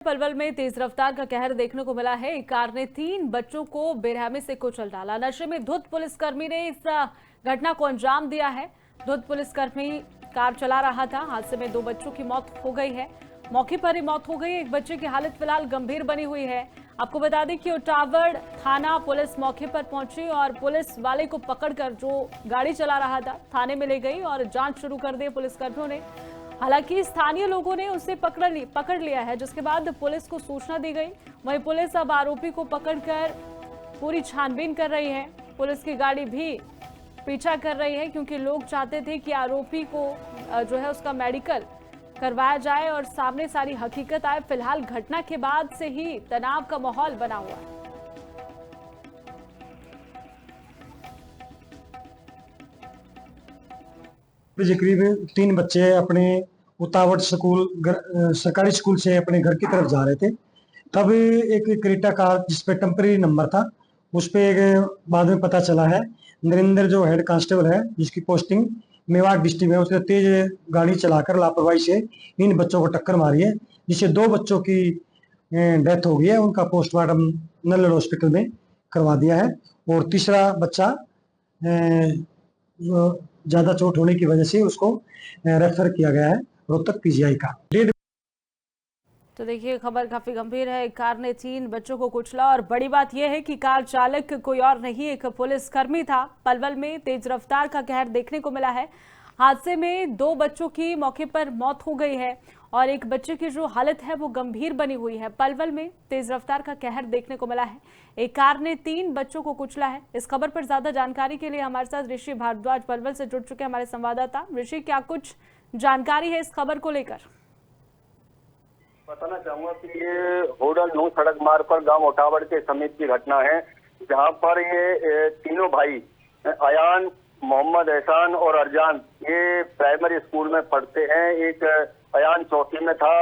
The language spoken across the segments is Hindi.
पलवल में तेज रफ्तार का कहर देखने को मिला है। एक कार ने 3 बच्चों को बेरहमी से कुचल डाला। नशे में धुत पुलिसकर्मी ने इस घटना को अंजाम दिया है। धुत पुलिसकर्मी कार चला रहा था। हादसे में 2 बच्चों की मौत हो गई है। मौके पर ही मौत हो गई। एक बच्चे की हालत फिलहाल गंभीर बनी हुई है। आपको बता दें कि उटावड़ थाना पुलिस मौके पर पहुंची और पुलिस वाले को पकड़कर जो गाड़ी चला रहा था थाने में ले गई और जांच शुरू कर दी पुलिसकर्मियों ने। हालांकि स्थानीय लोगों ने उसे पकड़ लिया है, जिसके बाद पुलिस को सूचना दी गई। वहीं पुलिस अब आरोपी को पकड़कर पूरी छानबीन कर रही है। पुलिस की गाड़ी भी पीछा कर रही है क्योंकि लोग चाहते थे कि आरोपी को जो है उसका मेडिकल करवाया जाए और सामने सारी हकीकत आए। फिलहाल घटना के बाद से ही तनाव का माहौल बना हुआ है। करीब 3 बच्चे अपने उतावड़ सरकारी स्कूल से अपने घर की तरफ जा रहे थे। तब एक क्रेटा कार जिसपे टेम्पररी नंबर था, उस पे बाद में पता चला है नरेंद्र जो हेड कांस्टेबल है जिसकी पोस्टिंग मेवाड़ डिस्ट्रिक्ट में, उसने तेज गाड़ी चलाकर लापरवाही से इन बच्चों को टक्कर मारी है, जिससे 2 बच्चों की डेथ हो गई है। उनका पोस्टमार्टम नल्लड़ हॉस्पिटल में करवा दिया है और तीसरा बच्चा ज्यादा चोट होने की वजह से उसको रेफर किया गया है रोहतक पीजीआई का। तो देखिए, खबर काफी गंभीर है। एक कार ने 3 बच्चों को कुचला और बड़ी बात यह है कि कार चालक कोई और नहीं, एक पुलिसकर्मी था। पलवल में तेज रफ्तार का कहर देखने को मिला है। हादसे में 2 बच्चों की मौके पर मौत हो गई है और एक बच्चे की जो हालत है वो गंभीर बनी हुई है। पलवल में तेज रफ्तार का कहर देखने को मिला है। एक कार ने 3 बच्चों को कुचला है। इस खबर पर ज्यादा जानकारी के लिए हमारे साथ ऋषि भारद्वाज पलवल से जुड़ चुके हैं, हमारे संवाददाता। ऋषि, क्या कुछ जानकारी है इस खबर को लेकर? बताना चाहूंगा कि ये होडल नू सड़क मार्ग पर गांव उटावड़ के समीप की घटना है, जहां पर ये तीनों भाई अयान, मोहम्मद एहसान और अरजान ये प्राइमरी स्कूल में पढ़ते हैं। एक अयान 4वीं में था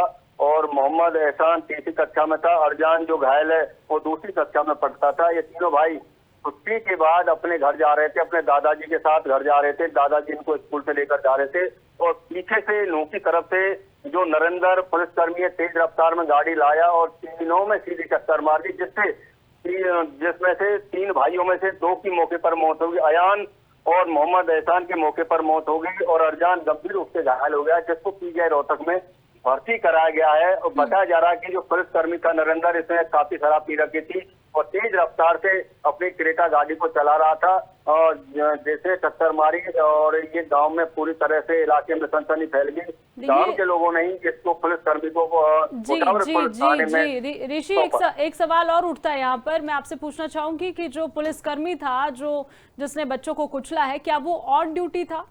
और मोहम्मद एहसान 3री कक्षा में था। अरजान जो घायल है वो 2री कक्षा में पढ़ता था। ये तीनों भाई छुट्टी के बाद अपने घर जा रहे थे, अपने दादाजी के साथ घर जा रहे थे। दादाजी इनको स्कूल से लेकर जा रहे थे और पीछे से नू की तरफ से जो नरेंद्र पुलिसकर्मी है तेज रफ्तार में गाड़ी लाया और तीनों में सीधी टक्कर मार दी, जिसमें से 3 भाइयों में से 2 की मौके पर मौत हो गई। अयान और मोहम्मद एहसान के मौके पर मौत हो गई और अरजान गंभीर रूप से घायल हो गया, जिसको पीजीआई रोहतक में भर्ती कराया गया है। और बताया जा रहा है कि जो पुलिसकर्मी था नरेंद्र, इसने काफी शराब पी रखी थी और तेज रफ्तार से अपनी क्रेटा गाड़ी को चला रहा था और जैसे टक्कर मारी और ये गांव में पूरी तरह से इलाके में सनसनी फैल गई। गांव के लोगों ने ही इसको पुलिसकर्मी को ऋषि, एक सवाल और उठता है यहाँ पर। मैं आपसे पूछना चाहूंगी कि जो पुलिसकर्मी था जिसने बच्चों को कुचला है, क्या वो ऑन ड्यूटी था?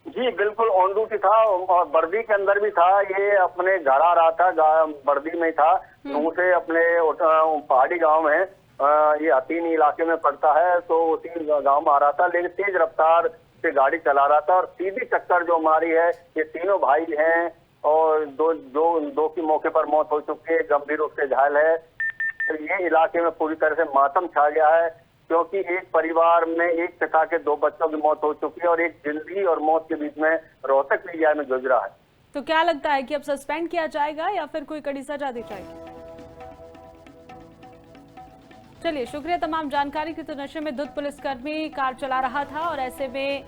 जी बिल्कुल ऑन ड्यूटी था और वर्दी के अंदर भी था। ये अपने घर आ रहा था, वर्दी में था। से अपने पहाड़ी गांव में ये हतीन इलाके में पड़ता है, तो उसी गांव में आ रहा था, लेकिन तेज रफ्तार से गाड़ी चला रहा था और सीधी टक्कर जो मारी है। ये तीनों भाई हैं और दो की मौके पर मौत हो चुकी है, गंभीर रूप से घायल है। तो ये इलाके में पूरी तरह से मातम छा गया है, क्योंकि एक परिवार में एक पिता के 2 बच्चों की मौत हो चुकी है और एक जिंदगी और मौत के बीच में रोहतक पीजीआई में जूझ रहा है। तो क्या लगता है कि अब सस्पेंड किया जाएगा या फिर कोई कड़ी सजा दी जाएगी? चलिए, शुक्रिया तमाम जानकारी की। तो नशे में धुत पुलिसकर्मी कार चला रहा था और ऐसे में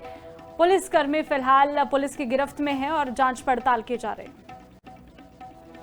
पुलिसकर्मी फिलहाल पुलिस की गिरफ्त में है और जांच पड़ताल की जा रही है।